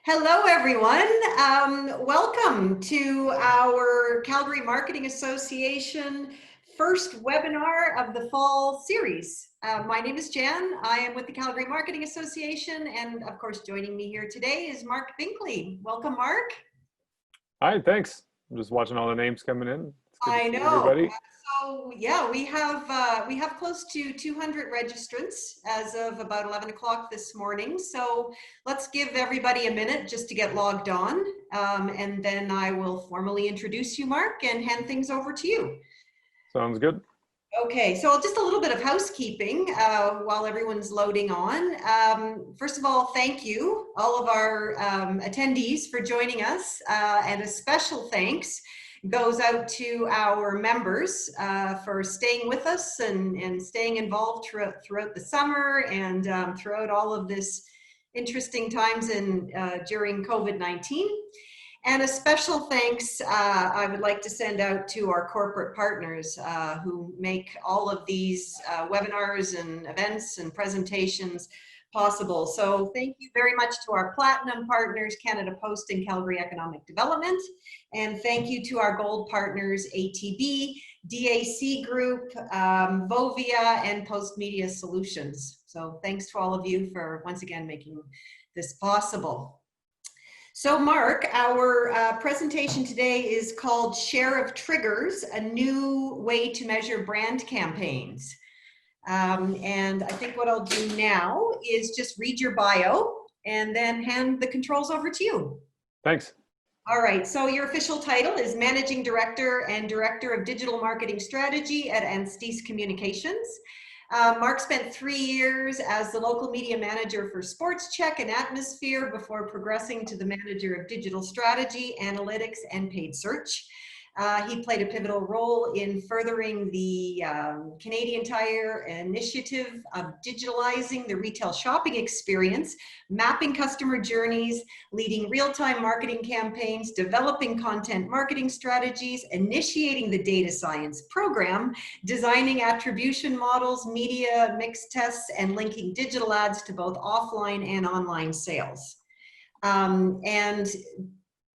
Hello, everyone. Welcome to our Calgary Marketing Association first webinar of the fall series. My name is Jan. I am with the Calgary Marketing Association, and of course, joining me here today is Mark Binkley. Welcome, Mark. Hi, thanks. I'm just watching all the names coming in. I know. Everybody. So yeah, we have close to 200 registrants as of about 11 o'clock this morning. So let's give everybody a minute just to get logged on, and then I will formally introduce you, Mark, and hand things over to you. Sounds good. Okay, so just a little bit of housekeeping while everyone's loading on. First of all, thank you, all of our attendees, for joining us, and a special thanks goes out to our members for staying with us and staying involved throughout the summer and throughout all of this interesting times during COVID-19. And a special thanks I would like to send out to our corporate partners who make all of these webinars and events and presentations possible. So thank you very much to our platinum partners, Canada Post and Calgary Economic Development. And thank you to our gold partners, ATB, DAC Group, Vovia, and Post Media Solutions. So thanks to all of you for once again making this possible. So Mark, our presentation today is called Share of Triggers, a new way to measure brand campaigns. And I think what I'll do now is just read your bio and then hand the controls over to you. Thanks. All right, so your official title is Managing Director and Director of Digital Marketing Strategy at Anstice Communications. Mark spent 3 years as the local media manager for Sports Check and Atmosphere before progressing to the manager of digital strategy, analytics, and paid search. He played a pivotal role in furthering the Canadian Tire initiative of digitalizing the retail shopping experience, mapping customer journeys, leading real-time marketing campaigns, developing content marketing strategies, initiating the data science program, designing attribution models, media mix tests, and linking digital ads to both offline and online sales. And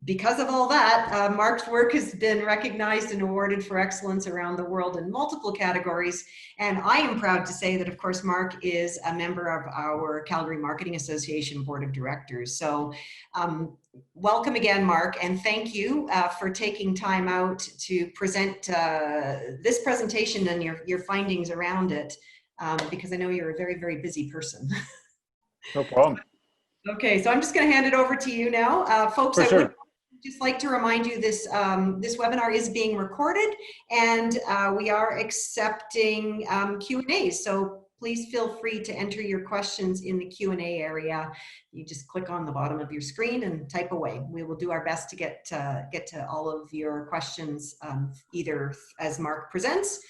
because of all that, Mark's work has been recognized and awarded for excellence around the world in multiple categories. And I am proud to say that, of course, Mark is a member of our Calgary Marketing Association Board of Directors. So welcome again, Mark, and thank you for taking time out to present this presentation and your findings around it, because I know you're a very, very busy person. No problem. Okay, so I'm just going to hand it over to you now. Folks, For sure. I would just like to remind you this webinar is being recorded, and we are accepting Q&As. So please feel free to enter your questions in the Q&A area. You just click on the bottom of your screen and type away. We will do our best to get to all of your questions, either as Mark presents,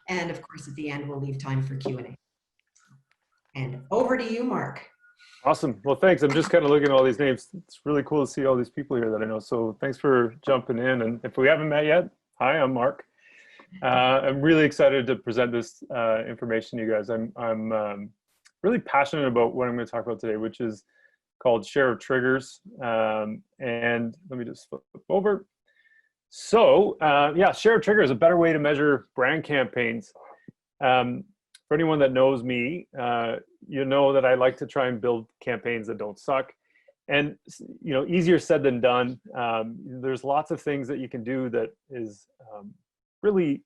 and of course at the end we'll leave time for Q&A. And over to you, Mark. Awesome. Well, thanks. I'm just kind of looking at all these names. It's really cool to see all these people here that I know. So thanks for jumping in. And if we haven't met yet, hi, I'm Mark. I'm really excited to present this information to you guys. I'm really passionate about what I'm going to talk about today, which is called Share of Triggers. And let me just flip over. So yeah, Share of Triggers is a better way to measure brand campaigns. For anyone that knows me, you know that I like to try and build campaigns that don't suck. And, you know, easier said than done. There's lots of things that you can do that is really,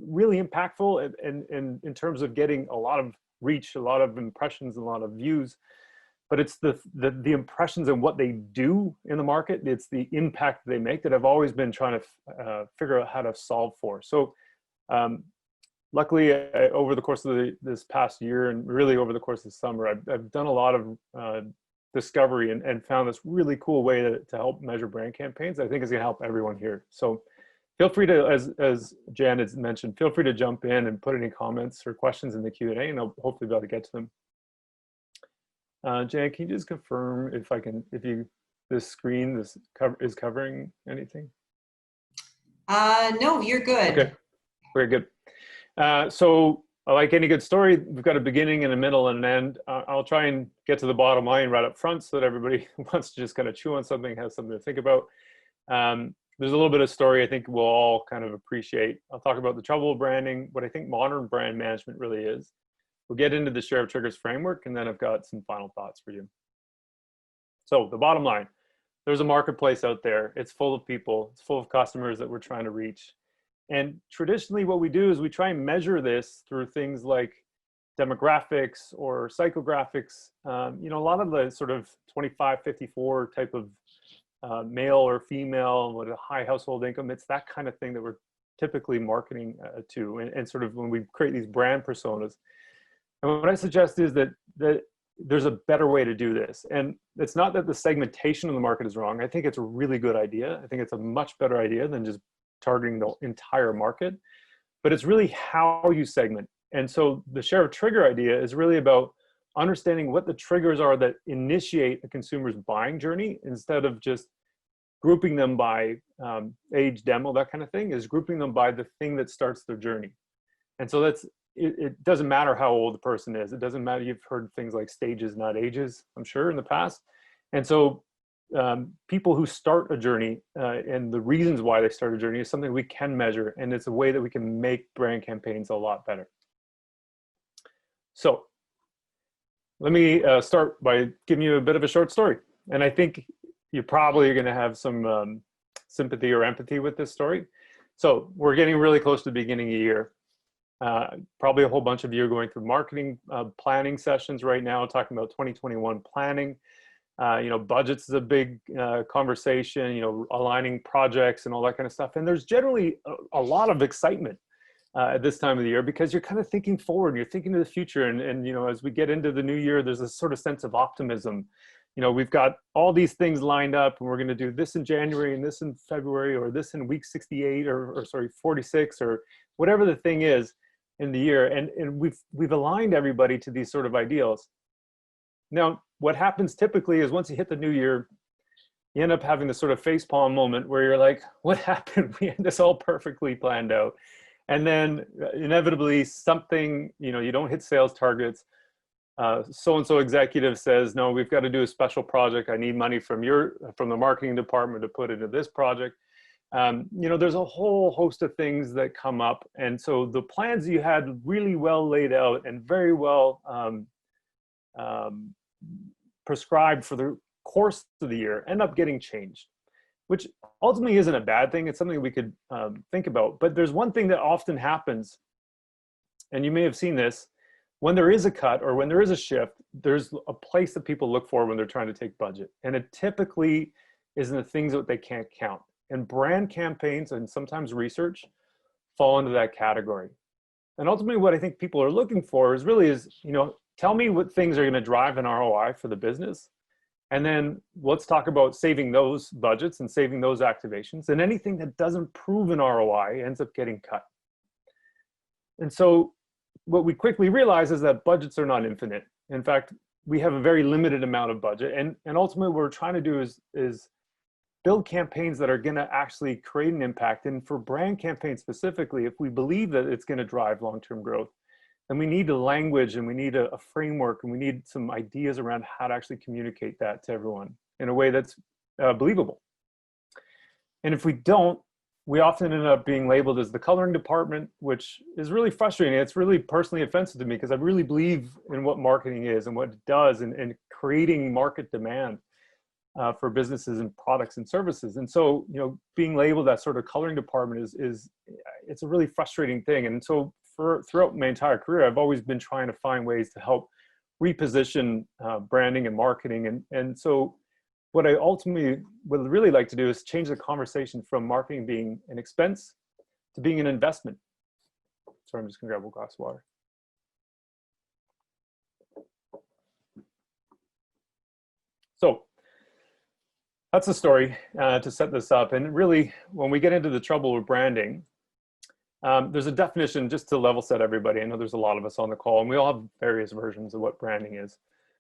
really impactful in terms of getting a lot of reach, a lot of impressions, a lot of views. But it's the impressions and what they do in the market. It's the impact they make that I've always been trying to figure out how to solve for. So luckily, over the course of this past year and really over the course of the summer, I've done a lot of discovery and found this really cool way to help measure brand campaigns. I think is going to help everyone here. So feel free to, as Jan has mentioned, feel free to jump in and put any comments or questions in the Q&A, and I'll hopefully be able to get to them. Jan, can you just confirm if this screen is covering anything? No, you're good. Okay, very good. So like any good story, we've got a beginning and a middle and an end. I'll try and get to the bottom line right up front so that everybody who wants to just kind of chew on something has something to think about. There's a little bit of story I think we'll all kind of appreciate. I'll talk about the trouble of branding, what I think modern brand management really is. We'll get into the share of triggers framework, and then I've got some final thoughts for you. So the bottom line, there's a marketplace out there. It's full of people. It's full of customers that we're trying to reach. And traditionally what we do is we try and measure this through things like demographics or psychographics. You know, a lot of the sort of 25, 54 type of male or female with a high household income, it's that kind of thing that we're typically marketing to, and sort of when we create these brand personas. And what I suggest is that there's a better way to do this. And it's not that the segmentation of the market is wrong. I think it's a really good idea. I think it's a much better idea than just targeting the entire market, but it's really how you segment. And so the share of trigger idea is really about understanding what the triggers are that initiate a consumer's buying journey, instead of just grouping them by age, demo, that kind of thing, is grouping them by the thing that starts their journey. And so it doesn't matter how old the person is. It doesn't matter. You've heard things like stages, not ages, I'm sure, in the past. And so people who start a journey and the reasons why they start a journey is something we can measure, and it's a way that we can make brand campaigns a lot better. So let me start by giving you a bit of a short story. And I think you're probably going to have some sympathy or empathy with this story. So we're getting really close to the beginning of the year. Probably a whole bunch of you are going through marketing planning sessions right now, talking about 2021 planning. You know, budgets is a big conversation, you know, aligning projects and all that kind of stuff. And there's generally a lot of excitement at this time of the year, because you're kind of thinking forward, you're thinking to the future. And, you know, as we get into the new year, there's a sort of sense of optimism. You know, we've got all these things lined up, and we're going to do this in January and this in February, or this in week 68 or sorry, 46, or whatever the thing is in the year. And we've aligned everybody to these sort of ideals. Now, what happens typically is once you hit the new year, you end up having this sort of facepalm moment where you're like, what happened? We had this all perfectly planned out. And then inevitably something, you know, you don't hit sales targets. So-and-so executive says, no, we've got to do a special project. I need money from the marketing department to put into this project. You know, there's a whole host of things that come up. And so the plans you had really well laid out and very well prescribed for the course of the year end up getting changed, which ultimately isn't a bad thing. It's something we could think about. But there's one thing that often happens, and you may have seen this, when there is a cut or when there is a shift, there's a place that people look for when they're trying to take budget. And it typically is in the things that they can't count. And brand campaigns and sometimes research fall into that category. And ultimately what I think people are looking for is, you know, tell me what things are going to drive an ROI for the business. And then let's talk about saving those budgets and saving those activations. And anything that doesn't prove an ROI ends up getting cut. And so what we quickly realize is that budgets are not infinite. In fact, we have a very limited amount of budget. And ultimately what we're trying to do is build campaigns that are going to actually create an impact. And for brand campaigns specifically, if we believe that it's going to drive long-term growth, then we need a language, and we need a framework, and we need some ideas around how to actually communicate that to everyone in a way that's believable. And if we don't, we often end up being labeled as the coloring department, which is really frustrating. It's really personally offensive to me, because I really believe in what marketing is and what it does, and creating market demand for businesses and products and services. And so, you know, being labeled that sort of coloring department it's a really frustrating thing. And so throughout my entire career, I've always been trying to find ways to help reposition branding and marketing. And so what I ultimately would really like to do is change the conversation from marketing being an expense to being an investment. Sorry, I'm just gonna grab a glass of water. So that's the story to set this up. And really, when we get into the trouble with branding, there's a definition just to level set everybody. I know there's a lot of us on the call, and we all have various versions of what branding is.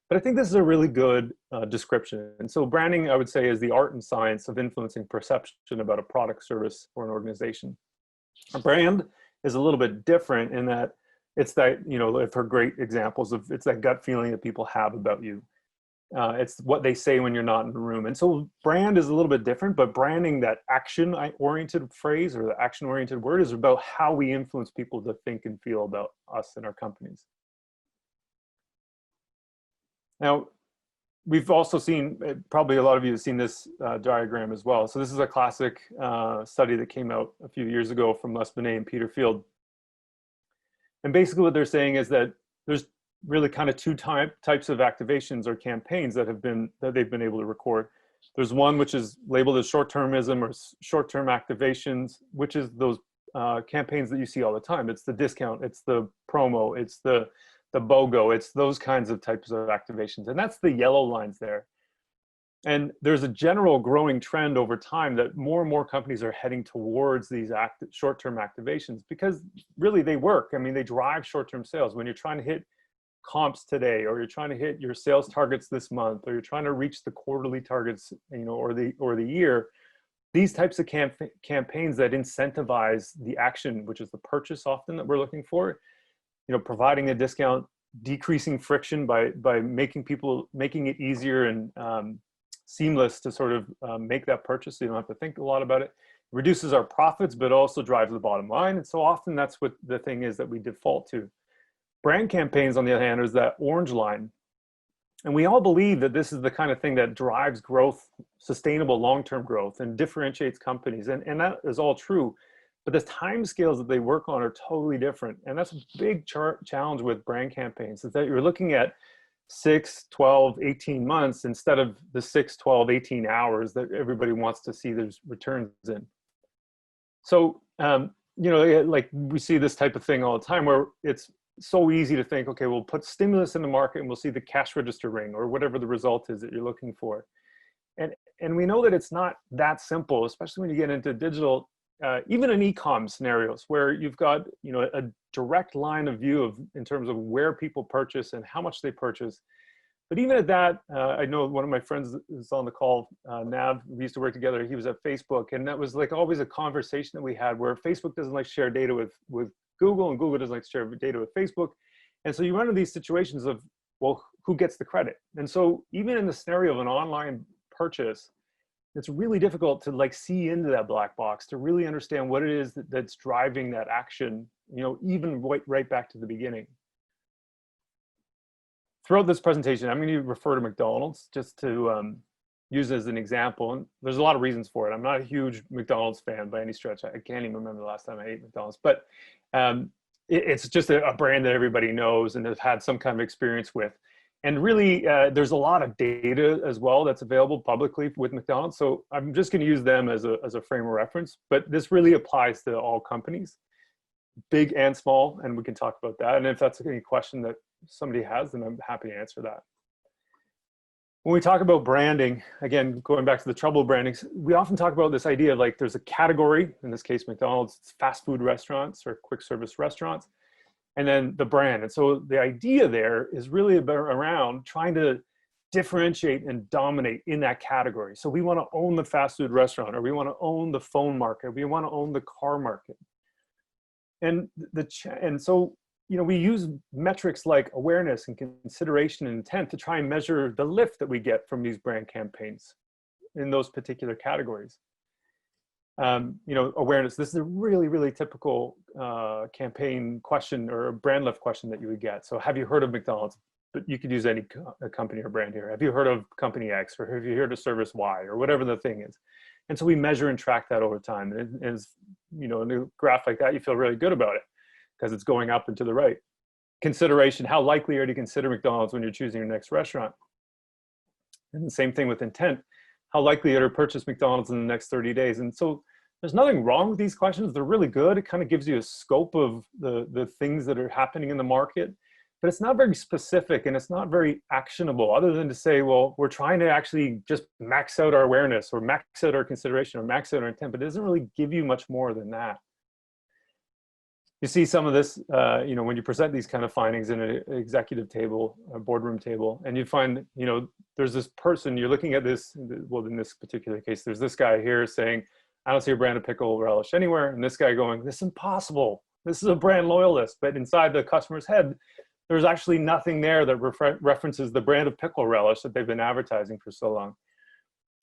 But I think this is a really good description. And so branding, I would say, is the art and science of influencing perception about a product, service, or an organization. A brand is a little bit different in that It's that, you know, I've heard great examples of, it's that gut feeling that people have about you. It's what they say when you're not in the room. And so brand is a little bit different, but branding, that action-oriented phrase or the action-oriented word, is about how we influence people to think and feel about us and our companies. Now, we've also seen, probably a lot of you have seen this diagram as well. So this is a classic study that came out a few years ago from Les Binet and Peter Field. And basically what they're saying is that there's really kind of two types of activations or campaigns that they've been able to record. There's one which is labeled as short-termism or short-term activations, which is those campaigns that you see all the time. It's the discount, it's the promo, it's the BOGO, it's those kinds of types of activations. And that's the yellow lines there. And there's a general growing trend over time that more and more companies are heading towards these short-term activations, because really they work. I mean, they drive short-term sales. When you're trying to hit comps today, or you're trying to hit your sales targets this month, or you're trying to reach the quarterly targets, you know, or the year, these types of campaigns that incentivize the action, which is the purchase often that we're looking for, you know, providing a discount, decreasing friction by making it easier and seamless to sort of make that purchase, so you don't have to think a lot about it. Reduces our profits, but also drives the bottom line. And so often that's what the thing is that we default to. Brand campaigns, on the other hand, is that orange line. And we all believe that this is the kind of thing that drives growth, sustainable long-term growth, and differentiates companies. And that is all true. But the time scales that they work on are totally different. And that's a big challenge with brand campaigns, is that you're looking at 6, 12, 18 months instead of the 6, 12, 18 hours that everybody wants to see there's returns in. So, you know, like we see this type of thing all the time where it's so easy to think, okay, we'll put stimulus in the market and we'll see the cash register ring or whatever the result is that you're looking for. And we know that it's not that simple, especially when you get into digital, even in e-com scenarios where you've got, you know, a direct line of view in terms of where people purchase and how much they purchase. But even at that, I know one of my friends is on the call, Nav, we used to work together. He was at Facebook, and that was like always a conversation that we had where Facebook doesn't like to share data with Google, and Google doesn't like to share data with Facebook. And so you run into these situations of, well, who gets the credit? And so even in the scenario of an online purchase, it's really difficult to like see into that black box to really understand what it is that's driving that action, you know, even right back to the beginning. Throughout this presentation, I'm going to refer to McDonald's just to use as an example. And there's a lot of reasons for it. I'm not a huge McDonald's fan by any stretch. I can't even remember the last time I ate McDonald's, but it's just a brand that everybody knows and has had some kind of experience with. And really, there's a lot of data as well that's available publicly with McDonald's. So I'm just going to use them as a frame of reference, but this really applies to all companies, big and small, and we can talk about that. And if that's any question that somebody has, then I'm happy to answer that. When we talk about branding, again, going back to the trouble branding, we often talk about this idea of like there's a category, in this case McDonald's, it's fast food restaurants or quick service restaurants, and then the brand. And so the idea there is really around trying to differentiate and dominate in that category. So we want to own the fast food restaurant, or we want to own the phone market, we want to own the car market. And so, you know, we use metrics like awareness and consideration and intent to try and measure the lift that we get from these brand campaigns in those particular categories. You know, awareness, this is a really, really typical campaign question or a brand lift question that you would get. So have you heard of McDonald's? But you could use any company or brand here. Have you heard of company X, or have you heard of service Y, or whatever the thing is? And so we measure and track that over time. And as you know, in a graph like that, you feel really good about it because it's going up and to the right. Consideration, how likely are you to consider McDonald's when you're choosing your next restaurant? And the same thing with intent. How likely are you to purchase McDonald's in the next 30 days? And so there's nothing wrong with these questions. They're really good. It kind of gives you a scope of the things that are happening in the market, but it's not very specific and it's not very actionable, other than to say, well, we're trying to actually just max out our awareness or max out our consideration or max out our intent, but it doesn't really give you much more than that. You see some of this, you know, when you present these kind of findings in an executive table, a boardroom table, and you find, you know, there's this person, you're looking at this, well, in this particular case, there's this guy here saying, I don't see a brand of pickle relish anywhere. And this guy going, this is impossible. This is a brand loyalist, but inside the customer's head, there's actually nothing there that references the brand of pickle relish that they've been advertising for so long.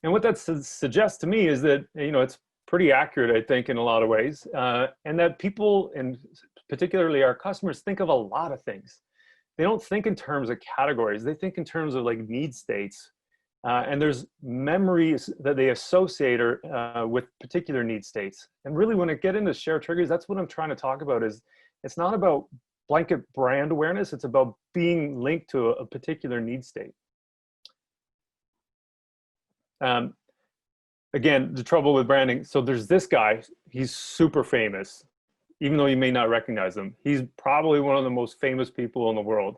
And what that suggests to me is that, you know, it's pretty accurate, I think, in a lot of ways, and that people, and particularly our customers, think of a lot of things. They don't think in terms of categories. They think in terms of like need states. And there's memories that they associate with particular need states. And really, when I get into share triggers, that's what I'm trying to talk about. Is it's not about blanket brand awareness. It's about being linked to a particular need state. Again, the trouble with branding. So there's this guy. He's super famous, even though you may not recognize him. He's probably one of the most famous people in the world.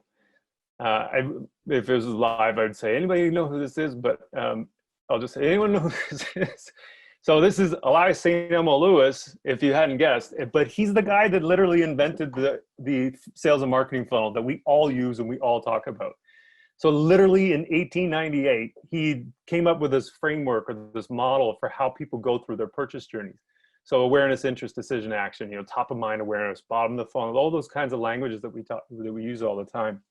If it was live, I'd say, anybody know who this is? But I'll just say, anyone know who this is? So this is Elias St. Elmo Lewis, if you hadn't guessed. But he's the guy that literally invented the sales and marketing funnel that we all use and we all talk about. So literally in 1898, he came up with this framework or this model for how people go through their purchase journeys. So awareness, interest, decision, action, you know, top of mind awareness, bottom of the funnel, all those kinds of languages that we use all the time.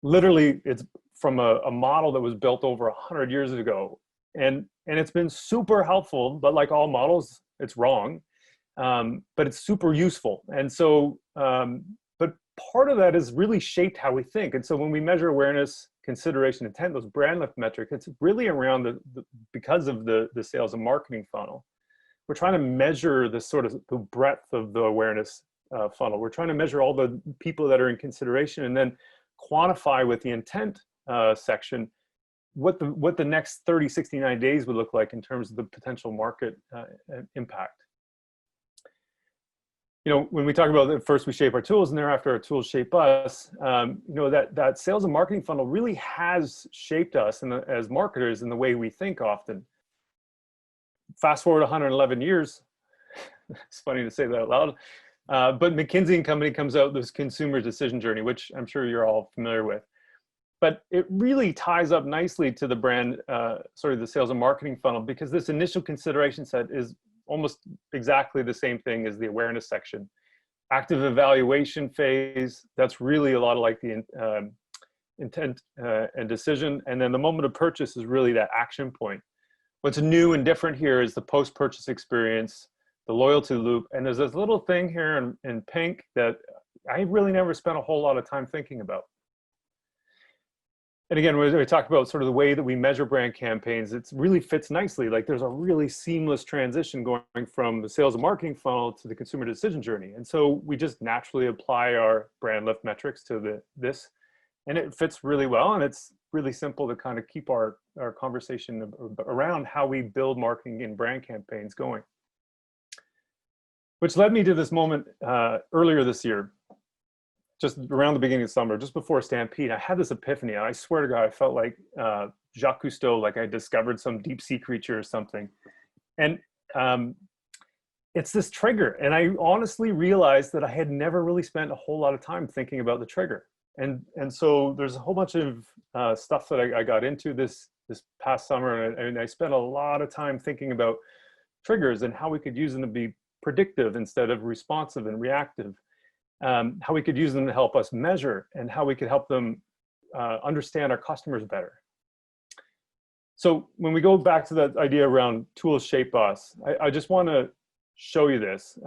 Literally, it's from a model that was built over 100 years ago. And it's been super helpful, but like all models, it's wrong, but it's super useful. And so, but part of that is really shaped how we think. And so when we measure awareness, consideration, intent, those brand lift metrics, it's really around because of the sales and marketing funnel. We're trying to measure the sort of the breadth of the awareness funnel. We're trying to measure all the people that are in consideration and then quantify with the intent section what the next 30, 69 days would look like in terms of the potential market impact. You know, when we talk about that, first we shape our tools and thereafter our tools shape us, you know, that sales and marketing funnel really has shaped us as marketers in the way we think often. Fast forward 111 years, it's funny to say that out loud, but McKinsey and Company comes out with this consumer decision journey, which I'm sure you're all familiar with. But it really ties up nicely to the brand, the sales and marketing funnel, because this initial consideration set is almost exactly the same thing as the awareness section. Active evaluation phase, that's really a lot of like the intent and decision. And then the moment of purchase is really that action point. What's new and different here is the post-purchase experience, the loyalty loop. And there's this little thing here in pink that I really never spent a whole lot of time thinking about. And again, when we talk about sort of the way that we measure brand campaigns, it really fits nicely. Like there's a really seamless transition going from the sales and marketing funnel to the consumer decision journey. And so we just naturally apply our brand lift metrics to this, and it fits really well. And it's really simple to kind of keep our conversation around how we build marketing and brand campaigns going. Which led me to this moment earlier this year. Just around the beginning of summer, just before Stampede, I had this epiphany. I swear to God, I felt like Jacques Cousteau, like I discovered some deep sea creature or something. And it's this trigger. And I honestly realized that I had never really spent a whole lot of time thinking about the trigger. And so there's a whole bunch of stuff that I got into this past summer. And I spent a lot of time thinking about triggers and how we could use them to be predictive instead of responsive and reactive. How we could use them to help us measure and how we could help them understand our customers better. So when we go back to that idea around tools shape us, I just want to show you this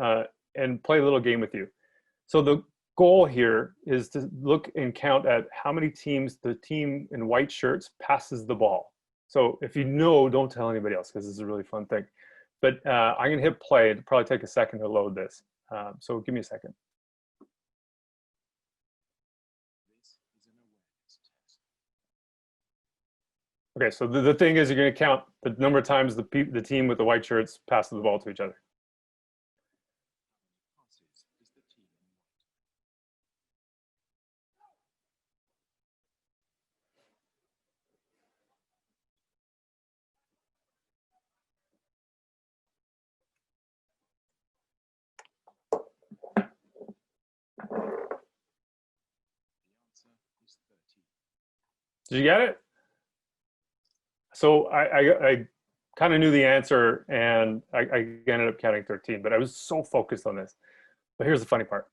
and play a little game with you. So the goal here is to look and count at how many times the team in white shirts passes the ball. So if you know, don't tell anybody else because this is a really fun thing. But I'm going to hit play. It'll probably take a second to load this. So give me a second. Okay, so the thing is you're going to count the number of times the team with the white shirts passes the ball to each other. Did you get it? So I kind of knew the answer, and I ended up counting 13, but I was so focused on this. But here's the funny part.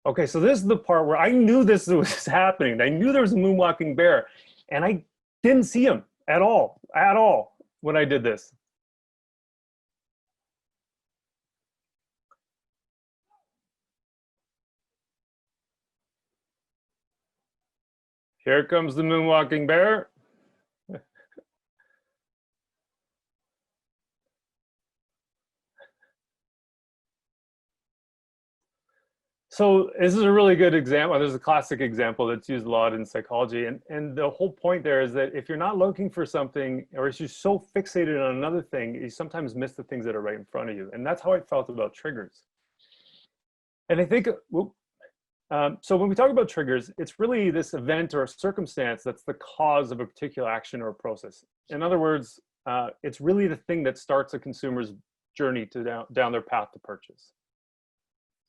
Okay, so this is the part where I knew this was happening. I knew there was a moonwalking bear, and I didn't see him at all when I did this. Here comes the moonwalking bear. So this is a really good example. There's a classic example that's used a lot in psychology. And the whole point there is that if you're not looking for something, or if you're so fixated on another thing, you sometimes miss the things that are right in front of you. And that's how I felt about triggers. And I think, so when we talk about triggers, it's really this event or a circumstance that's the cause of a particular action or process. In other words, it's really the thing that starts a consumer's journey to down their path to purchase.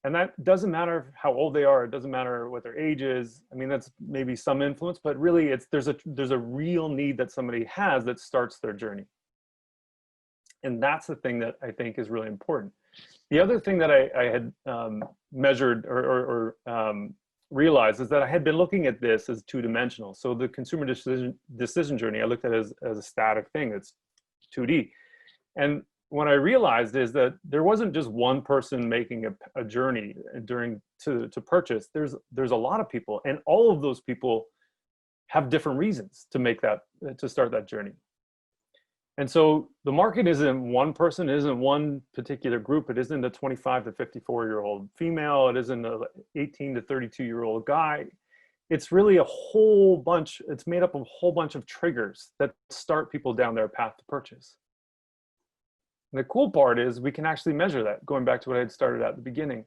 And that doesn't matter how old they are. It doesn't matter what their age is. I mean, that's maybe some influence, but really there's a real need that somebody has that starts their journey. And that's the thing that I think is really important. The other thing that I had measured or realized is that I had been looking at this as two-dimensional. So the consumer decision journey, I looked at it as a static thing that's 2D. And what I realized is that there wasn't just one person making a journey to purchase. There's a lot of people, and all of those people have different reasons to start that journey. And so the market isn't one person, it isn't one particular group. It isn't a 25 to 54-year-old female. It isn't a 18 to 32-year-old guy. It's really a whole bunch. It's made up of a whole bunch of triggers that start people down their path to purchase. And the cool part is we can actually measure that, going back to what I had started at the beginning.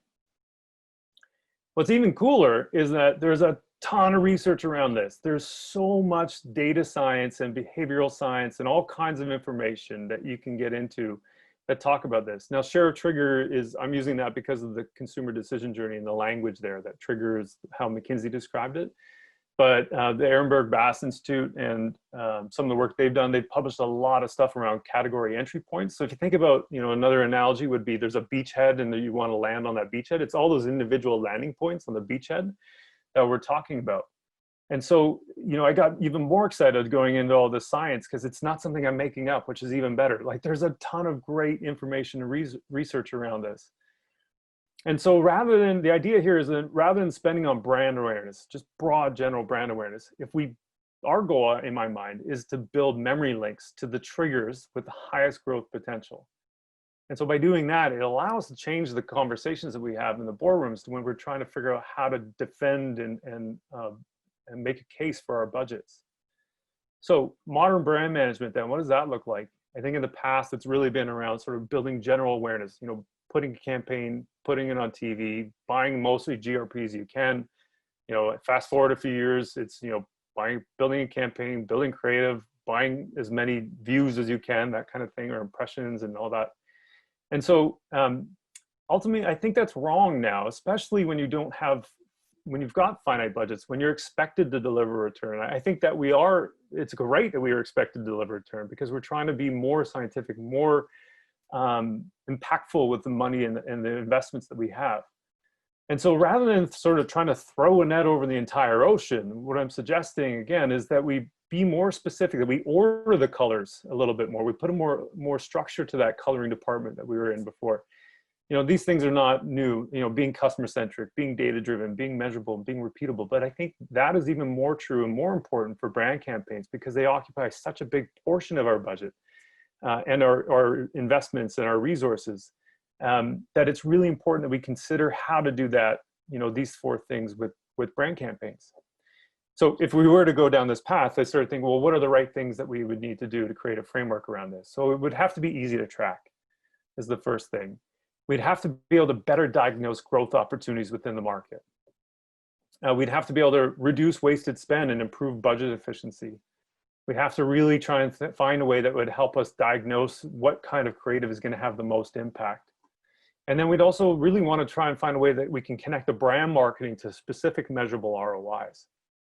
What's even cooler is that there's a ton of research around this. There's so much data science and behavioral science and all kinds of information that you can get into that talk about this. Now, share a trigger I'm using that because of the consumer decision journey and the language there that triggers how McKinsey described it. But the Ehrenberg Bass Institute and some of the work they've done, they've published a lot of stuff around category entry points. So if you think about, another analogy would be there's a beachhead and you want to land on that beachhead. It's all those individual landing points on the beachhead that we're talking about. And so, I got even more excited going into all this science because it's not something I'm making up, which is even better. Like there's a ton of great information and research around this. And so the idea here is that rather than spending on brand awareness, just broad general brand awareness, our goal in my mind is to build memory links to the triggers with the highest growth potential. And so by doing that, it allows us to change the conversations that we have in the boardrooms to when we're trying to figure out how to defend and make a case for our budgets. So modern brand management then, what does that look like? I think in the past, it's really been around sort of building general awareness, putting a campaign, putting it on TV, buying mostly GRPs you can. Fast forward a few years, it's building a campaign, building creative, buying as many views as you can, that kind of thing, or impressions and all that. And so ultimately, I think that's wrong now, especially when you've got finite budgets, when you're expected to deliver a return. I think that it's great that we are expected to deliver a return because we're trying to be more scientific, more impactful with the money and the investments that we have. And so rather than sort of trying to throw a net over the entire ocean, what I'm suggesting again is that we be more specific, that we order the colors a little bit more. We put a more structure to that coloring department that we were in before. These things are not new, being customer centric, being data driven, being measurable, being repeatable. But I think that is even more true and more important for brand campaigns because they occupy such a big portion of our budget. And our investments and our resources, that it's really important that we consider how to do that, these four things with brand campaigns. So if we were to go down this path, I started thinking, well, what are the right things that we would need to do to create a framework around this? So it would have to be easy to track is the first thing. We'd have to be able to better diagnose growth opportunities within the market. We'd have to be able to reduce wasted spend and improve budget efficiency. We'd have to really try and find a way that would help us diagnose what kind of creative is going to have the most impact. And then we'd also really want to try and find a way that we can connect the brand marketing to specific measurable ROIs.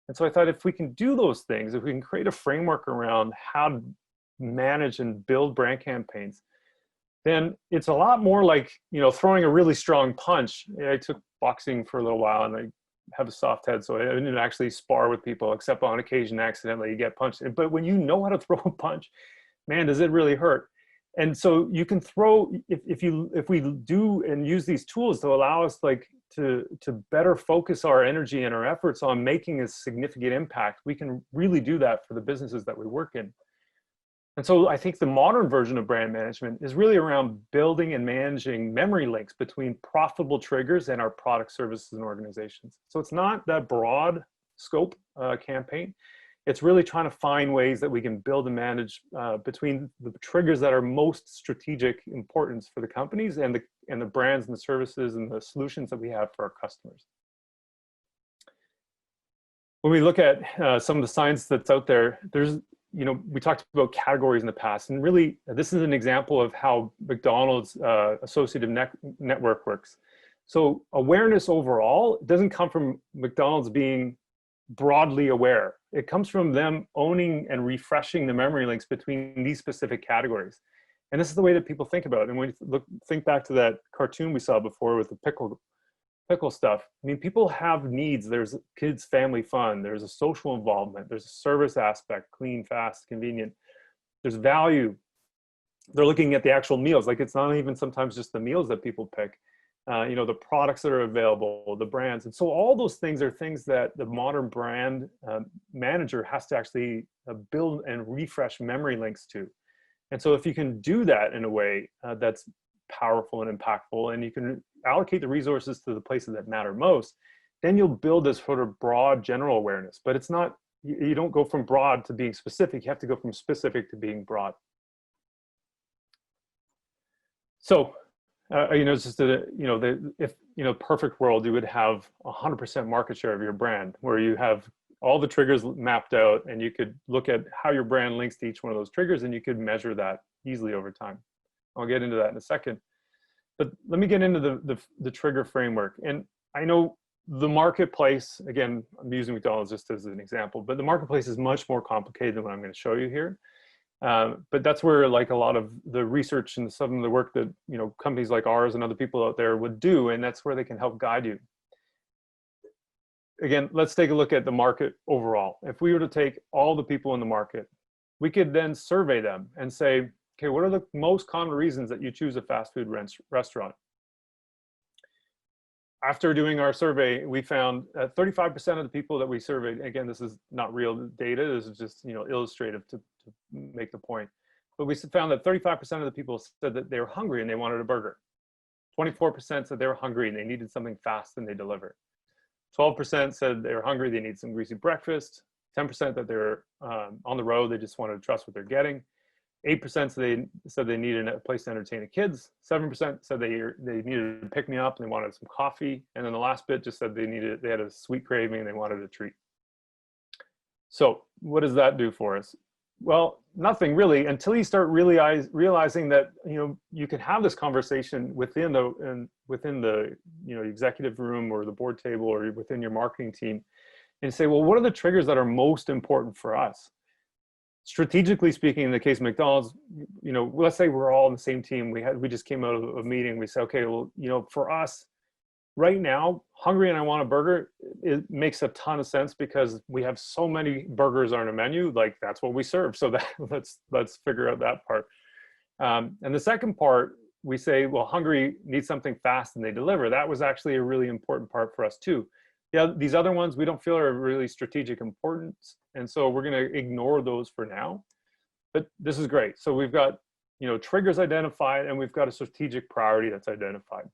And so I thought if we can do those things, if we can create a framework around how manage and build brand campaigns, then it's a lot more like, throwing a really strong punch. I took boxing for a little while and I have a soft head, so I didn't actually spar with people, except on occasion, accidentally you get punched. But when you know how to throw a punch, man, does it really hurt. And so you can throw, if we do and use these tools to allow us to better focus our energy and our efforts on making a significant impact, we can really do that for the businesses that we work in. And so I think the modern version of brand management is really around building and managing memory links between profitable triggers and our product, services, and organizations. So it's not that broad scope campaign. It's really trying to find ways that we can build and manage between the triggers that are most strategic importance for the companies and the brands and the services and the solutions that we have for our customers. When we look at some of the science that's out there, we talked about categories in the past, and really this is an example of how McDonald's associative network works. So awareness overall doesn't come from McDonald's being broadly aware. It comes from them owning and refreshing the memory links between these specific categories. And this is the way that people think about it. And when you think back to that cartoon we saw before with the pickle stuff, I mean, people have needs. There's kids' family fun. There's a social involvement. There's a service aspect, clean, fast, convenient. There's value. They're looking at the actual meals. Like, it's not even sometimes just the meals that people pick. The products that are available, the brands. And so all those things are things that the modern brand manager has to actually build and refresh memory links to. And so if you can do that in a way that's powerful and impactful, and you can allocate the resources to the places that matter most, then you'll build this sort of broad general awareness. But it's not, you don't go from broad to being specific. You have to go from specific to being broad. So, it's just if perfect world, you would have 100% market share of your brand, where you have all the triggers mapped out, and you could look at how your brand links to each one of those triggers, and you could measure that easily over time. I'll get into that in a second. But let me get into the trigger framework. And I know the marketplace, again, I'm using McDonald's just as an example, but the marketplace is much more complicated than what I'm going to show you here. But that's where a lot of the research and some of the work that companies like ours and other people out there would do, and that's where they can help guide you. Again, let's take a look at the market overall. If we were to take all the people in the market, we could then survey them and say, okay, what are the most common reasons that you choose a fast food restaurant? After doing our survey, we found 35% of the people that we surveyed, again, this is not real data, this is just illustrative to make the point, but we found that 35% of the people said that they were hungry and they wanted a burger. 24% said they were hungry and they needed something fast and they delivered. 12% said they were hungry, they need some greasy breakfast. 10% that they're on the road, they just wanted to trust what they're getting. 8% said they needed a place to entertain the kids. 7% said they needed to pick me up and they wanted some coffee. And then the last bit just said they had a sweet craving and they wanted a treat. So what does that do for us? Well, nothing really, until you start realizing that you can have this conversation within the executive room or the board table or within your marketing team, and say, well, what are the triggers that are most important for us? Strategically speaking, in the case of McDonald's, let's say we're all on the same team. We just came out of a meeting. We said, okay, well, for us right now, hungry and I want a burger, it makes a ton of sense because we have so many burgers on our menu. Like, that's what we serve. So let's figure out that part. And the second part, we say, well, hungry needs something fast and they deliver. That was actually a really important part for us too. Yeah, these other ones we don't feel are really strategic importance, and so we're going to ignore those for now. But this is great. So we've got triggers identified, and we've got a strategic priority that's identified.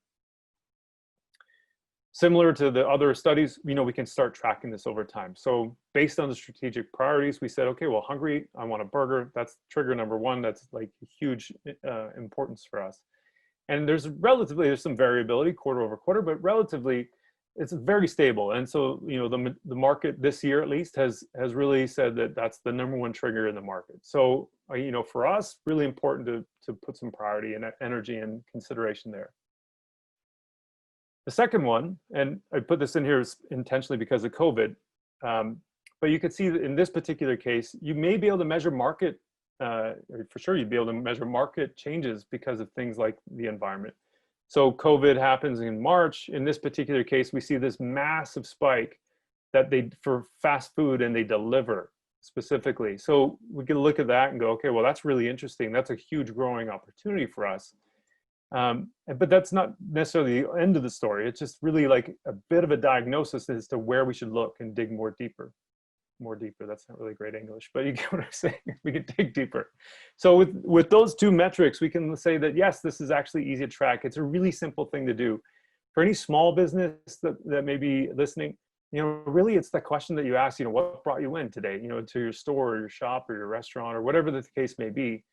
Similar to the other studies, we can start tracking this over time. So based on the strategic priorities, we said, okay, well, hungry, I want a burger. That's trigger number one. That's like huge importance for us. And there's some variability quarter over quarter, but relatively, it's very stable. And so, the market this year, at least, has really said that that's the number one trigger in the market. So, for us, really important to put some priority and energy and consideration there. The second one, and I put this in here intentionally because of COVID, but you could see that in this particular case, you may be able to measure market for sure you'd be able to measure market changes because of things like the environment. So COVID happens in March. In this particular case, we see this massive spike that for fast food, and they deliver specifically. So we can look at that and go, okay, well, that's really interesting. That's a huge growing opportunity for us. But that's not necessarily the end of the story. It's just really like a bit of a diagnosis as to where we should look and dig more deeper. That's not really great English, but you get what I'm saying. We can dig deeper. So with those two metrics, we can say that, yes, this is actually easy to track. It's a really simple thing to do. For any small business that may be listening, really it's the question that you ask, what brought you in today, to your store or your shop or your restaurant or whatever the case may be.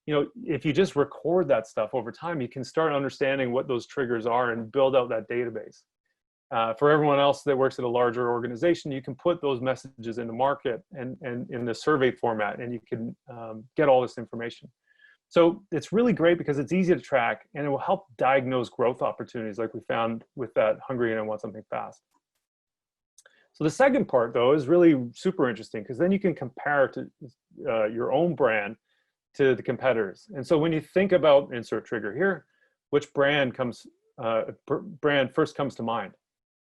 If you just record that stuff over time, you can start understanding what those triggers are and build out that database. For everyone else that works at a larger organization, you can put those messages in the market and in the survey format, and you can get all this information. So it's really great because it's easy to track, and it will help diagnose growth opportunities like we found with that hungry and I want something fast. So the second part, though, is really super interesting because then you can compare to your own brand to the competitors. And so when you think about insert trigger here, which brand first comes to mind?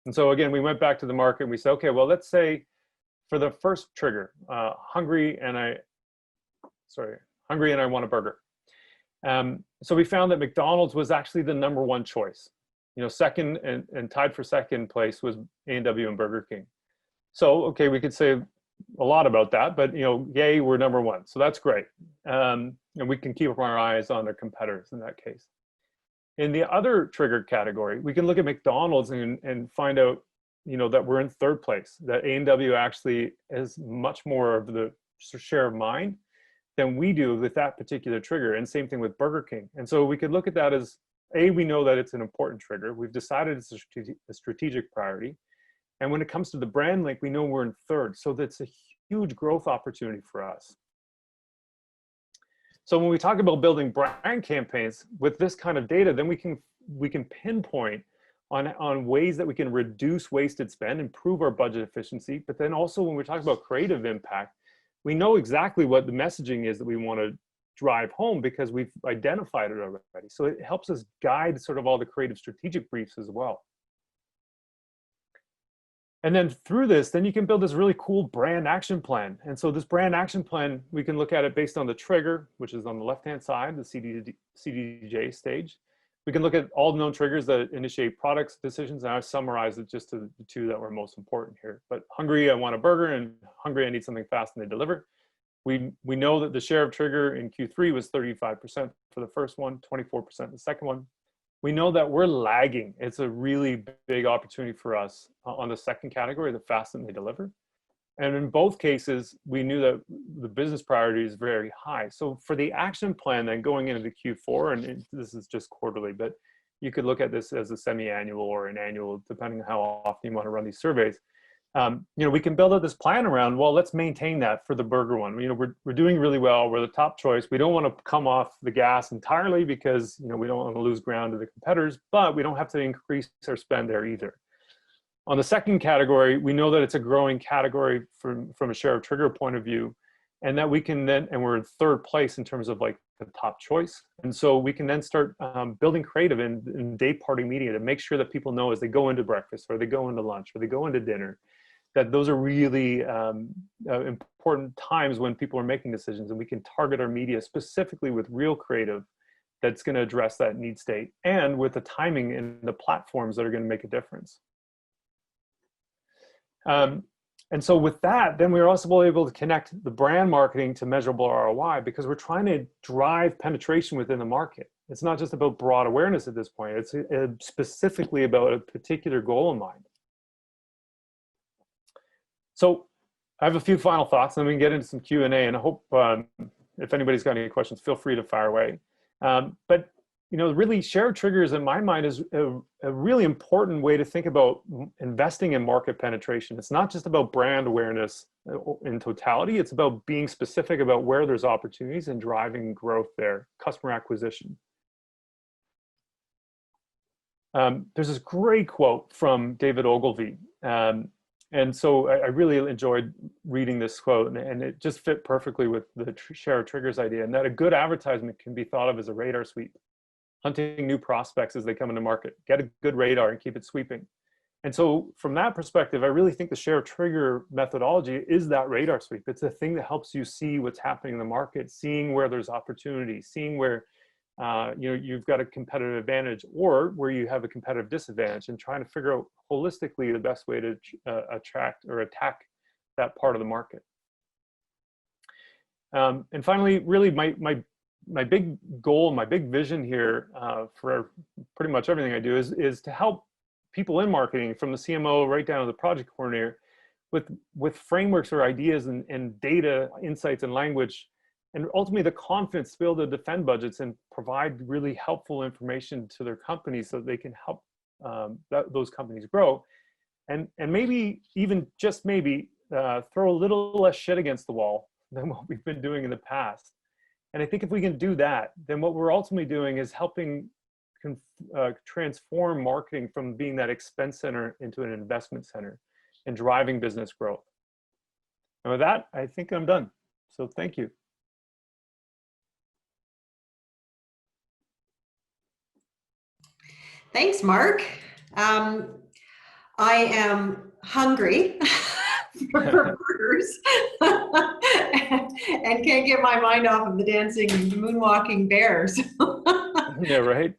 And so again, we went back to the market and we said, okay, well, let's say for the first trigger, hungry and I want a burger. So we found that McDonald's was actually the #1 choice. Second and tied for second place was A&W and Burger King. So, okay, we could say a lot about that, but yay, we're #1. So that's great. And we can keep our eyes on their competitors in that case. In the other trigger category, we can look at McDonald's and find out, that we're in third place, that A&W actually has much more of the share of mind than we do with that particular trigger, and same thing with Burger King. And so we could look at that as, we know that it's an important trigger. We've decided it's a strategic priority. And when it comes to the brand link, we know we're in third. So that's a huge growth opportunity for us. So when we talk about building brand campaigns with this kind of data, then we can pinpoint on ways that we can reduce wasted spend, improve our budget efficiency. But then also when we're talking about creative impact, we know exactly what the messaging is that we want to drive home because we've identified it already. So it helps us guide sort of all the creative strategic briefs as well. And then through this, then you can build this really cool brand action plan. And so this brand action plan, we can look at it based on the trigger, which is on the left-hand side, the CDJ stage. We can look at all known triggers that initiate products decisions, and I summarize it just to the two that were most important here. But hungry, I want a burger, and hungry, I need something fast, and they deliver. We know that the share of trigger in Q3 was 35% for the first one, 24% the second one. We know that we're lagging. It's a really big opportunity for us on the second category, the fast and they deliver. And in both cases, we knew that the business priority is very high. So for the action plan then going into Q4, and this is just quarterly, but you could look at this as a semi-annual or an annual, depending on how often you want to run these surveys. We can build out this plan around, well, let's maintain that for the burger one. We're doing really well. We're the top choice. We don't want to come off the gas entirely because, we don't want to lose ground to the competitors, but we don't have to increase our spend there either. On the second category, we know that it's a growing category from a share of trigger point of view, and that we can then, and we're in third place in terms of like the top choice. And so we can then start building creative in day party media to make sure that people know as they go into breakfast or they go into lunch or they go into dinner, that those are really important times when people are making decisions, and we can target our media specifically with real creative that's going to address that need state, and with the timing and the platforms that are going to make a difference. And so with that, then we're also able to connect the brand marketing to measurable ROI because we're trying to drive penetration within the market. It's not just about broad awareness at this point. It's specifically about a particular goal in mind. So I have a few final thoughts, and then we can get into some Q&A, and I hope if anybody's got any questions, feel free to fire away. But really shared triggers in my mind is a really important way to think about investing in market penetration. It's not just about brand awareness in totality. It's about being specific about where there's opportunities and driving growth there, customer acquisition. There's this great quote from David Ogilvy. And so I really enjoyed reading this quote, and it just fit perfectly with the share of triggers idea, and that a good advertisement can be thought of as a radar sweep, hunting new prospects as they come into market. Get a good radar and keep it sweeping. And so from that perspective, I really think the share trigger methodology is that radar sweep. It's a thing that helps you see what's happening in the market, seeing where there's opportunity, seeing where you've got a competitive advantage or where you have a competitive disadvantage, and trying to figure out holistically the best way to attract or attack that part of the market. And finally, really my big goal, my big vision here for pretty much everything I do is to help people in marketing, from the CMO right down to the project coordinator, with frameworks or ideas and data, insights and language, and ultimately the confidence to be able to defend budgets and provide really helpful information to their companies so that they can help those companies grow. And maybe, even just maybe, throw a little less shit against the wall than what we've been doing in the past. And I think if we can do that, then what we're ultimately doing is helping transform marketing from being that expense center into an investment center and driving business growth. And with that, I think I'm done. So thank you. Thanks, Mark. I am hungry for burgers and can't get my mind off of the dancing, moonwalking bears. Yeah, right.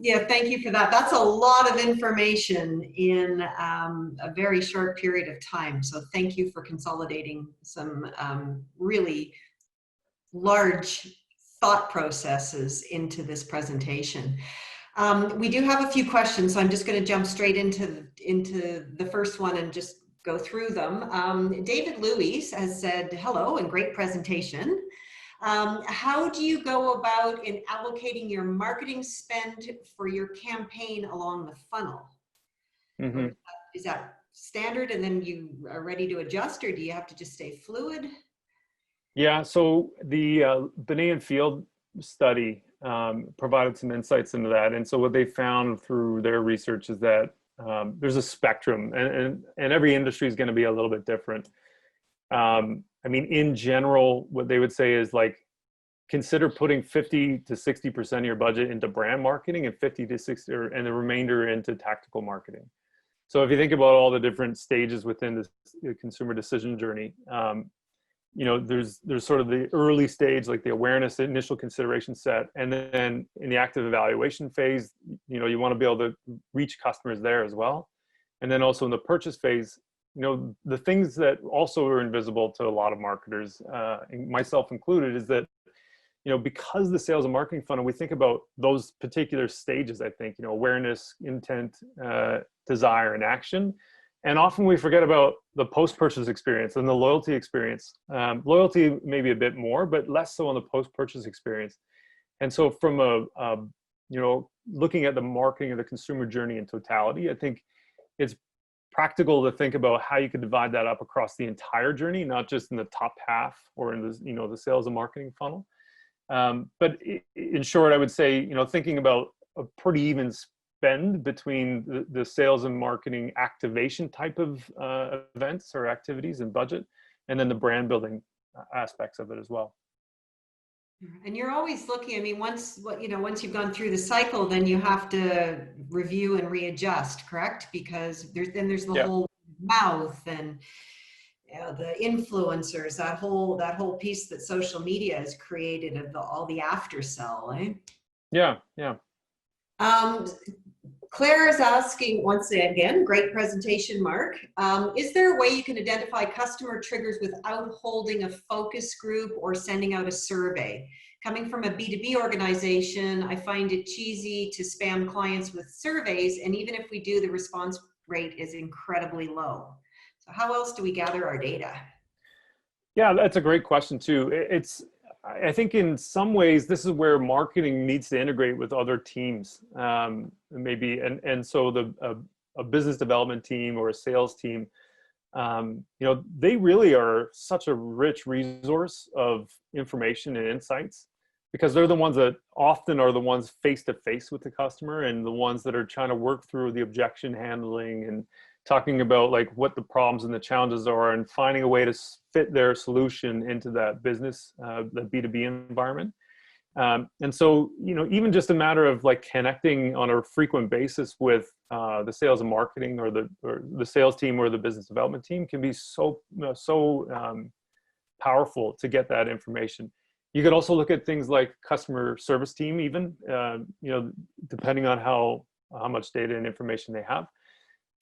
Yeah, thank you for that. That's a lot of information in a very short period of time. So thank you for consolidating some really large thought processes into this presentation. We do have a few questions, so I'm just going to jump straight into the first one and just go through them. David Louis has said, hello and great presentation. How do you go about in allocating your marketing spend for your campaign along the funnel? Mm-hmm. Is that standard and then you are ready to adjust, or do you have to just stay fluid? Yeah, so the Binet and Field study provided some insights into that. And so what they found through their research is that there's a spectrum, and every industry is going to be a little bit different. I mean, in general, what they would say is, like, consider putting 50 to 60% of your budget into brand marketing and 50 to 60, and the remainder into tactical marketing. So if you think about all the different stages within the consumer decision journey, there's sort of the early stage, like the awareness, initial consideration set, and then in the active evaluation phase, you want to be able to reach customers there as well. And then also in the purchase phase, the things that also are invisible to a lot of marketers, myself included, is that, because the sales and marketing funnel, we think about those particular stages, I think, awareness, intent, desire, and action. And often we forget about the post-purchase experience and the loyalty experience. Loyalty maybe a bit more, but less so on the post-purchase experience. And so from looking at the marketing of the consumer journey in totality, I think it's practical to think about how you could divide that up across the entire journey, not just in the top half or in the the sales and marketing funnel. But in short, I would say, thinking about a pretty even spend between the sales and marketing activation type of events or activities and budget, and then the brand building aspects of it as well. And you're always looking, I mean, once you've gone through the cycle, then you have to review and readjust, correct? Because there's the whole mouth and the influencers, that whole piece that social media has created of all the after sell, right? Yeah. Claire is asking, once again, great presentation, Mark. Is there a way you can identify customer triggers without holding a focus group or sending out a survey? Coming from a B2B organization, I find it cheesy to spam clients with surveys, and even if we do, the response rate is incredibly low. So how else do we gather our data? Yeah, that's a great question too. I think in some ways, this is where marketing needs to integrate with other teams, maybe. And so a business development team or a sales team, they really are such a rich resource of information and insights, because they're the ones that often are the ones face to face with the customer, and the ones that are trying to work through the objection handling and talking about like what the problems and the challenges are and finding a way to fit their solution into that business, the B2B environment. And so, even just a matter of like connecting on a frequent basis with the sales and marketing or the sales team or the business development team can be so powerful to get that information. You could also look at things like customer service team, even, depending on how much data and information they have.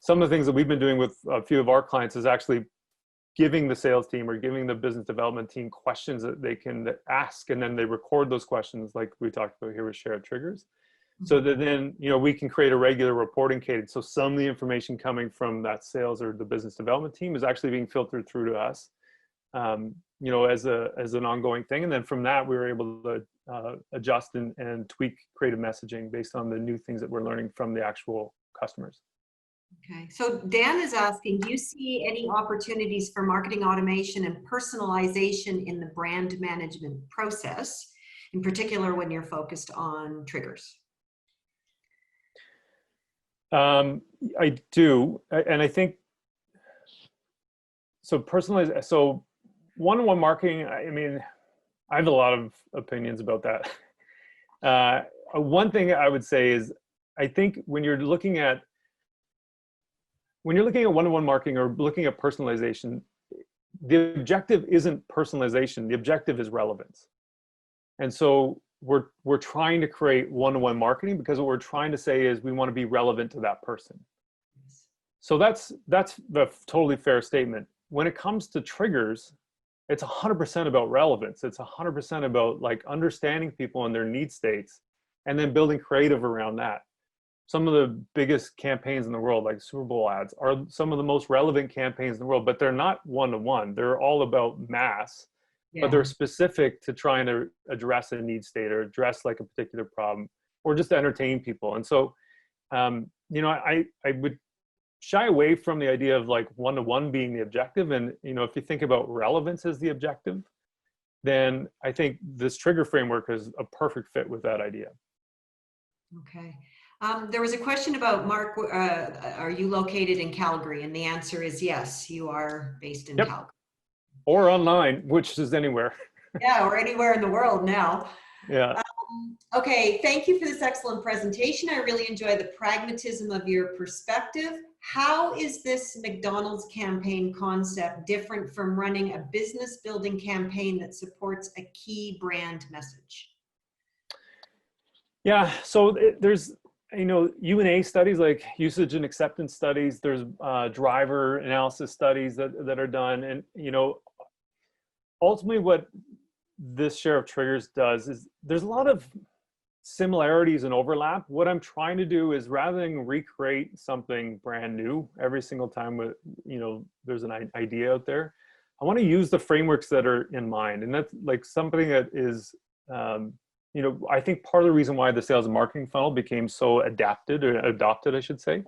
Some of the things that we've been doing with a few of our clients is actually giving the sales team or giving the business development team questions that they can ask, and then they record those questions like we talked about here with shared triggers. So that then, we can create a regular reporting cadence. So some of the information coming from that sales or the business development team is actually being filtered through to us, as an ongoing thing. And then from that, we were able to adjust and tweak creative messaging based on the new things that we're learning from the actual customers. Okay, so Dan is asking, do you see any opportunities for marketing automation and personalization in the brand management process, in particular when you're focused on triggers? I do, and I think, so personalized, so one-on-one marketing, I have a lot of opinions about that. One thing I would say is, I think when you're looking at one-on-one marketing or looking at personalization, the objective isn't personalization. The objective is relevance. And so we're trying to create one-on-one marketing because what we're trying to say is we want to be relevant to that person. So that's the totally fair statement. When it comes to triggers, it's 100% about relevance. It's 100% about like understanding people and their need states and then building creative around that. Some of the biggest campaigns in the world, like Super Bowl ads, are some of the most relevant campaigns in the world, but they're not one-to-one. They're all about mass, but they're specific to trying to address a need state or address like a particular problem or just entertain people. And so, I would shy away from the idea of like one-to-one being the objective. And, if you think about relevance as the objective, then I think this trigger framework is a perfect fit with that idea. Okay. There was a question about, Mark, are you located in Calgary? And the answer is yes, you are based in Calgary. Or online, which is anywhere. Yeah, or anywhere in the world now. Yeah. Okay, thank you for this excellent presentation. I really enjoy the pragmatism of your perspective. How is this McDonald's campaign concept different from running a business building campaign that supports a key brand message? Yeah, so there's, UNA studies like usage and acceptance studies, there's driver analysis studies that are done. And, ultimately what this share of triggers does is there's a lot of similarities and overlap. What I'm trying to do is rather than recreate something brand new every single time with, there's an idea out there, I want to use the frameworks that are in mind. And that's like something that is, I think part of the reason why the sales and marketing funnel became so adopted, I should say,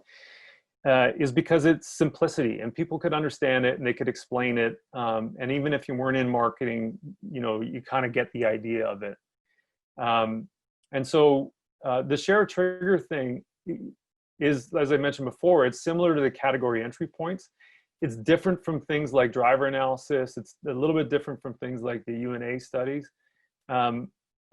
is because it's simplicity and people could understand it and they could explain it. And even if you weren't in marketing, you kind of get the idea of it. And so the share trigger thing is, as I mentioned before, it's similar to the category entry points. It's different from things like driver analysis. It's a little bit different from things like the UNA studies.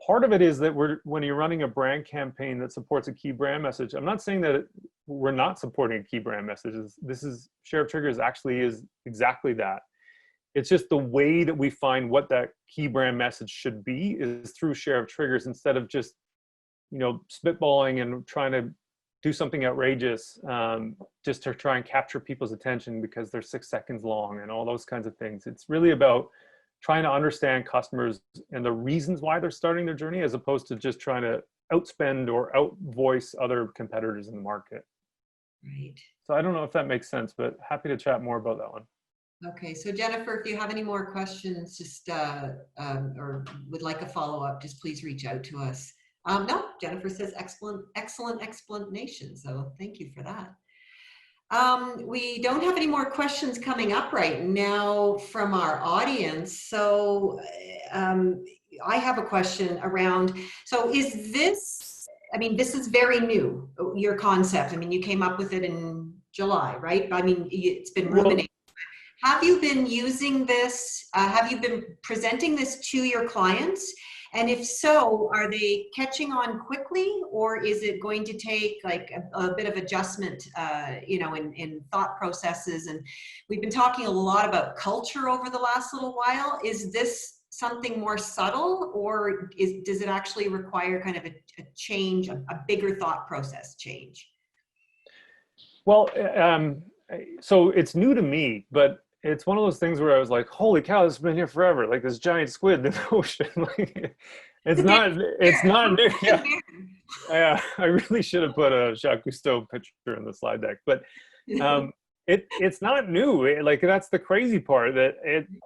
Part of it is that when you're running a brand campaign that supports a key brand message, I'm not saying that we're not supporting a key brand message. Share of triggers actually is exactly that. It's just the way that we find what that key brand message should be is through share of triggers instead of just, spitballing and trying to do something outrageous just to try and capture people's attention because they're 6 seconds long and all those kinds of things. It's really about trying to understand customers and the reasons why they're starting their journey as opposed to just trying to outspend or outvoice other competitors in the market. Right. So I don't know if that makes sense, but happy to chat more about that one. Okay, so Jennifer, if you have any more questions, just or would like a follow-up, just please reach out to us. No, Jennifer says excellent explanation. So thank you for that. We don't have any more questions coming up right now from our audience. So I have a question around, so is this, this is very new, your concept. You came up with it in July, right? I mean, it's been Well, ruminating. Have you been using this? Have you been presenting this to your clients? And if so, are they catching on quickly, or is it going to take like a bit of adjustment, you know, in thought processes? And we've been talking a lot about culture over the last little while. Is this something more subtle, or does it actually require kind of a change, a bigger thought process change? well, so it's new to me, but it's one of those things where I was like, "Holy cow, this has been here forever!" Like this giant squid in the ocean. Like, it's The not, it's not new. Yeah, bear. yeah. I really should have put a Jacques Cousteau picture in the slide deck, but it's not new. Like that's the crazy part that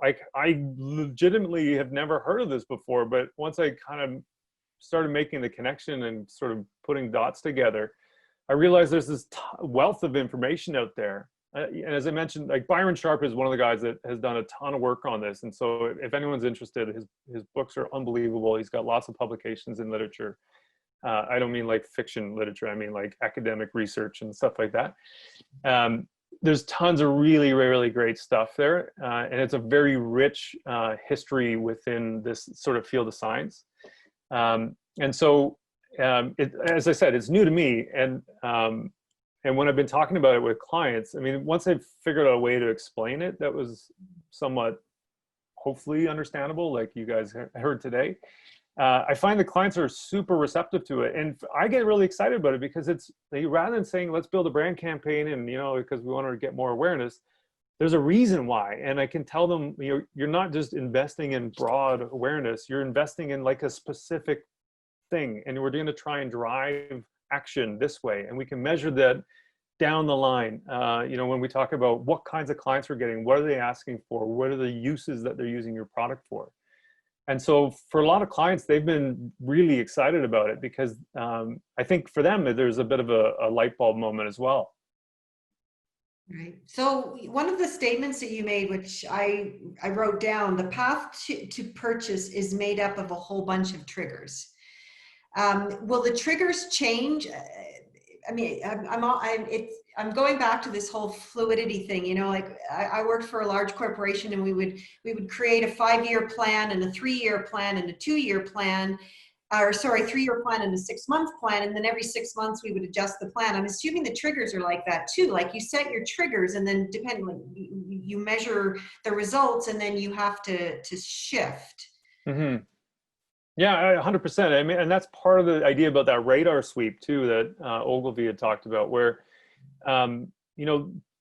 like I legitimately have never heard of this before. But once I kind of started making the connection and sort of putting dots together, I realized there's this wealth of information out there. And as I mentioned, like Byron Sharp is one of the guys that has done a ton of work on this. And so if anyone's interested, his books are unbelievable. He's got lots of publications in literature. I don't mean like fiction literature. I mean like academic research and stuff like that. There's tons of really, really great stuff there. And it's a very rich history within this sort of field of science. And so, as I said, it's new to me. And when I've been talking about it with clients, I mean, once I've figured out a way to explain it, that was somewhat hopefully understandable, like you guys heard today. I find the clients are super receptive to it, and I get really excited about it because rather than saying let's build a brand campaign and because we want to get more awareness, there's a reason why, and I can tell them you're not just investing in broad awareness, you're investing in like a specific thing, and we're going to try and drive action this way, and we can measure that down the line. When we talk about what kinds of clients we're getting, what are they asking for, what are the uses that they're using your product for. And so for a lot of clients, they've been really excited about it because I think for them, there's a bit of a light bulb moment as well. Right. So one of the statements that you made, which I wrote down, the path to purchase is made up of a whole bunch of triggers. Will the triggers change? I mean, I'm going back to this whole fluidity thing. Like I worked for a large corporation, and we would create a 5-year plan and a 3-year plan and a 2-year plan, or sorry, 3-year plan and a 6-month plan, and then every 6 months we would adjust the plan. I'm assuming the triggers are like that too. Like you set your triggers, and then you measure the results, and then you have to shift. Mm-hmm. Yeah, 100%. I mean, and that's part of the idea about that radar sweep too that Ogilvy had talked about, where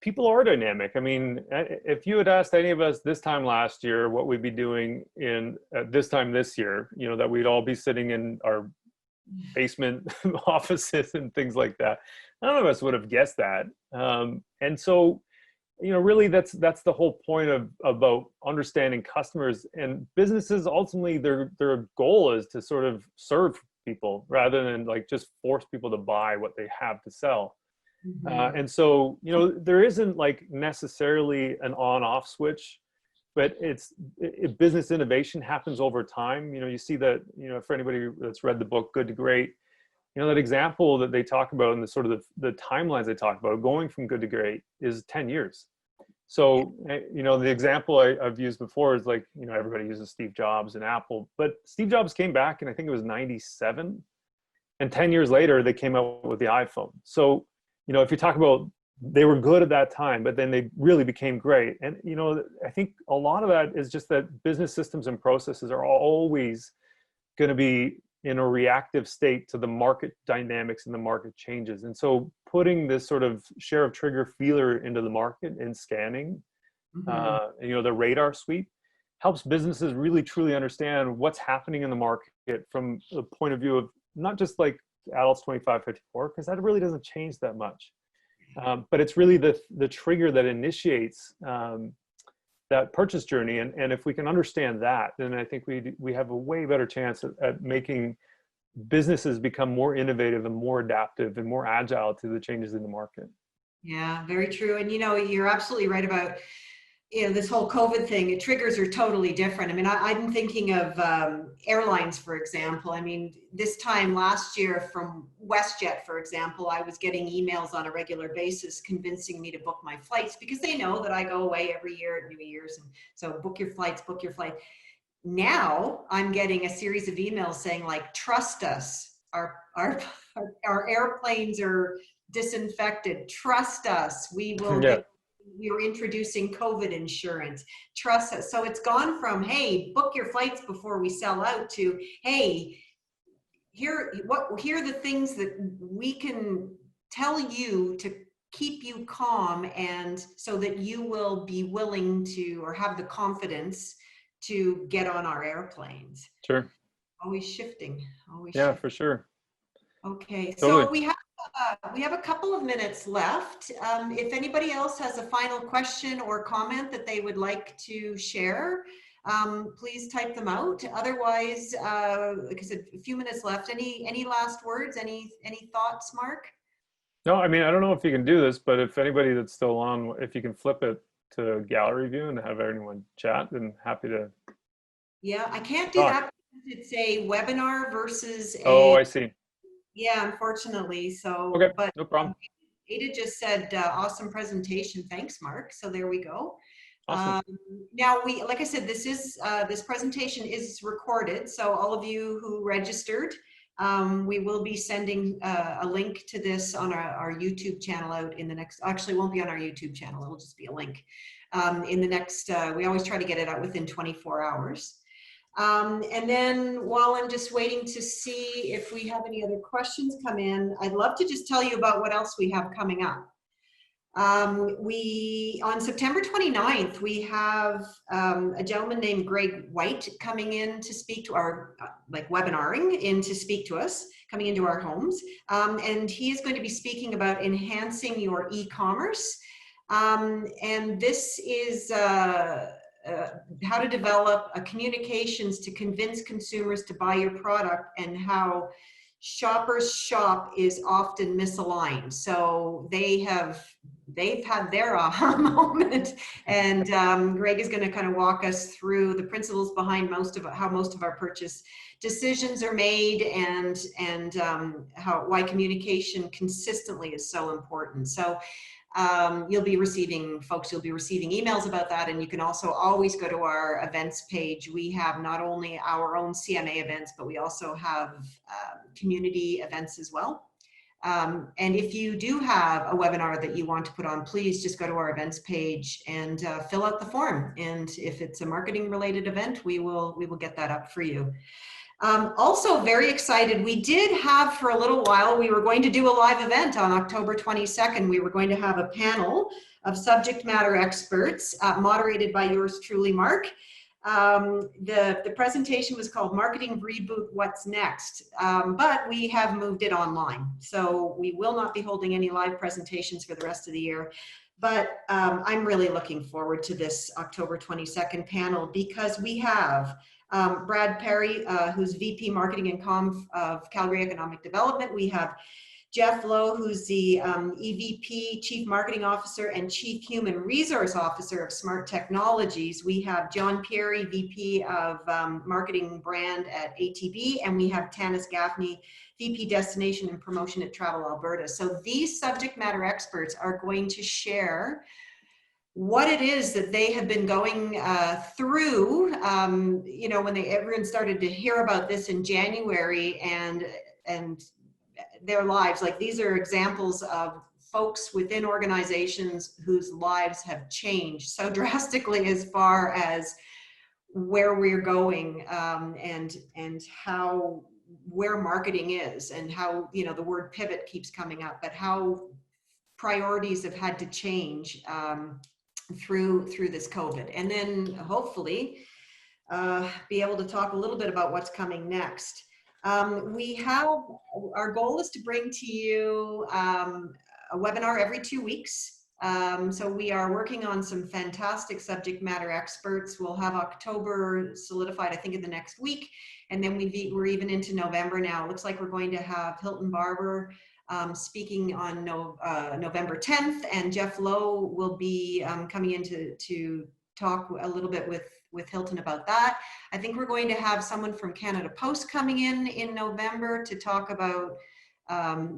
people are dynamic. I mean, if you had asked any of us this time last year what we'd be doing in this time this year, that we'd all be sitting in our basement offices and things like that, none of us would have guessed that. And so, really that's the whole point about understanding customers and businesses. Ultimately, their goal is to sort of serve people rather than like just force people to buy what they have to sell. Mm-hmm. And so, there isn't like necessarily an on-off switch, but business innovation happens over time. You see that, for anybody that's read the book Good to Great, that example that they talk about and the sort of the timelines they talk about going from good to great is 10 years. So, the example I've used before is like, everybody uses Steve Jobs and Apple, but Steve Jobs came back and I think it was 97, and 10 years later, they came out with the iPhone. So, if you talk about they were good at that time, but then they really became great. And, I think a lot of that is just that business systems and processes are always going to be in a reactive state to the market dynamics and the market changes. And so putting this sort of share of trigger feeler into the market and scanning, mm-hmm. The radar sweep helps businesses really truly understand what's happening in the market from the point of view of not just like adults 25-54, because that really doesn't change that much. But it's really the trigger that initiates that purchase journey. And if we can understand that, then I think we have a way better chance at making businesses become more innovative and more adaptive and more agile to the changes in the market. Yeah, very true. And you're absolutely right about this whole COVID thing, triggers are totally different. I mean, I'm thinking of airlines, for example. I mean, this time last year from WestJet, for example, I was getting emails on a regular basis convincing me to book my flights because they know that I go away every year at New Year's. And so book your flights, book your flight. Now I'm getting a series of emails saying like, trust us, our airplanes are disinfected. Trust us, we will Yeah. we're introducing COVID insurance. Trust us. So it's gone from, hey, book your flights before we sell out to, hey, here are the things that we can tell you to keep you calm, and so that you will be willing to, or have the confidence to get on our airplanes. Sure. Always shifting, always Yeah, shifting. for sure. Okay, Totally. so we have a couple of minutes left. If anybody else has a final question or comment that they would like to share, please type them out. Otherwise, like I said, a few minutes left. Any last words? Any thoughts, Mark? No, I mean, I don't know if you can do this, but if anybody that's still on, if you can flip it to gallery view and have everyone chat, then happy to Yeah, I can't do talk. that because it's a webinar versus Oh, a, I see. yeah, unfortunately. So, Okay, but no problem. Ada just said, awesome presentation. Thanks, Mark. So there we go. Awesome. Now like I said, this presentation is recorded. So all of you who registered, we will be sending a link to this on our YouTube channel out in the next, actually it won't be on our YouTube channel. It'll just be a link in the next, we always try to get it out within 24 hours. And then while I'm just waiting to see if we have any other questions come in, I'd love to just tell you about what else we have coming up. On September 29th, we have a gentleman named Greg White coming in to speak to our, like webinaring in to speak to us, coming into our homes. And he is going to be speaking about enhancing your e-commerce. And this is how to develop a communications to convince consumers to buy your product, and how shoppers shop is often misaligned. So they've had their aha moment, and Greg is going to kind of walk us through the principles behind how most of our purchase decisions are made, and why communication consistently is so important. So you'll be receiving emails about that, and you can also always go to our events page. We have not only our own CMA events, but we also have community events as well. And if you do have a webinar that you want to put on, please just go to our events page and fill out the form. And if it's a marketing related event, we will get that up for you. Also very excited, we did have for a little while, we were going to do a live event on October 22nd. We were going to have a panel of subject matter experts moderated by yours truly, Mark. The presentation was called Marketing Reboot, What's Next? But we have moved it online. So we will not be holding any live presentations for the rest of the year. But I'm really looking forward to this October 22nd panel, because we have Brad Perry, who's VP Marketing and Comm of Calgary Economic Development. We have Jeff Lowe, who's the EVP, Chief Marketing Officer and Chief Human Resource Officer of Smart Technologies. We have John Pieri, VP of Marketing Brand at ATB, and we have Tanis Gaffney, VP Destination and Promotion at Travel Alberta. So these subject matter experts are going to share what it is that they have been going through, you know, when everyone started to hear about this in January, and their lives. Like, these are examples of folks within organizations whose lives have changed so drastically as far as where we're going, and how, where marketing is, and how, you know, the word pivot keeps coming up, but how priorities have had to change through this COVID. And then hopefully be able to talk a little bit about what's coming next. Our goal is to bring to you a webinar every 2 weeks. So we are working on some fantastic subject matter experts. We'll have October solidified, I think, in the next week. And then we're even into November now. It looks like we're going to have Hilton Barber, speaking on November 10th, and Jeff Lowe will be coming in to talk a little bit with Hilton about that. I think we're going to have someone from Canada Post coming in November to talk about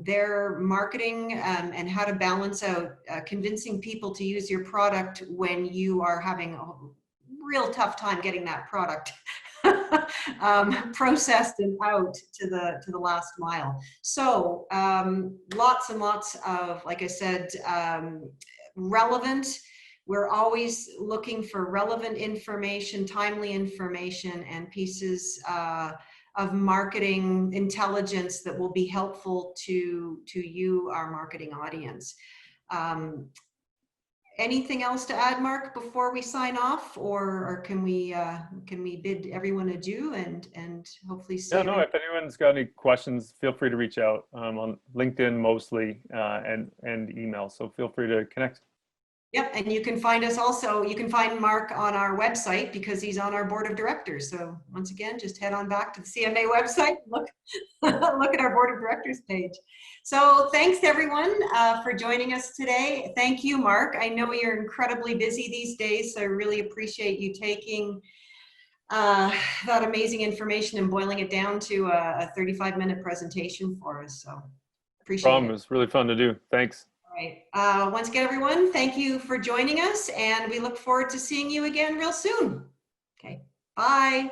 their marketing and how to balance out convincing people to use your product when you are having a real tough time getting that product processed and out to the last mile. So lots and lots of, like I said, relevant. We're always looking for relevant information, timely information, and pieces of marketing intelligence that will be helpful to you, our marketing audience. Anything else to add, Mark, before we sign off, or can we bid everyone adieu and hopefully see? Yeah, no. If anyone's got any questions, feel free to reach out on LinkedIn mostly and email. So feel free to connect. Yep, and you can find us also, you can find Mark on our website because he's on our board of directors. So once again, just head on back to the CMA website, look at our board of directors page. So thanks everyone for joining us today. Thank you, Mark. I know you're incredibly busy these days, so I really appreciate you taking that amazing information and boiling it down to a 35-minute presentation for us. So appreciate it. It was really fun to do. Thanks. All right. Once again, everyone, thank you for joining us, and we look forward to seeing you again real soon. Okay. Bye.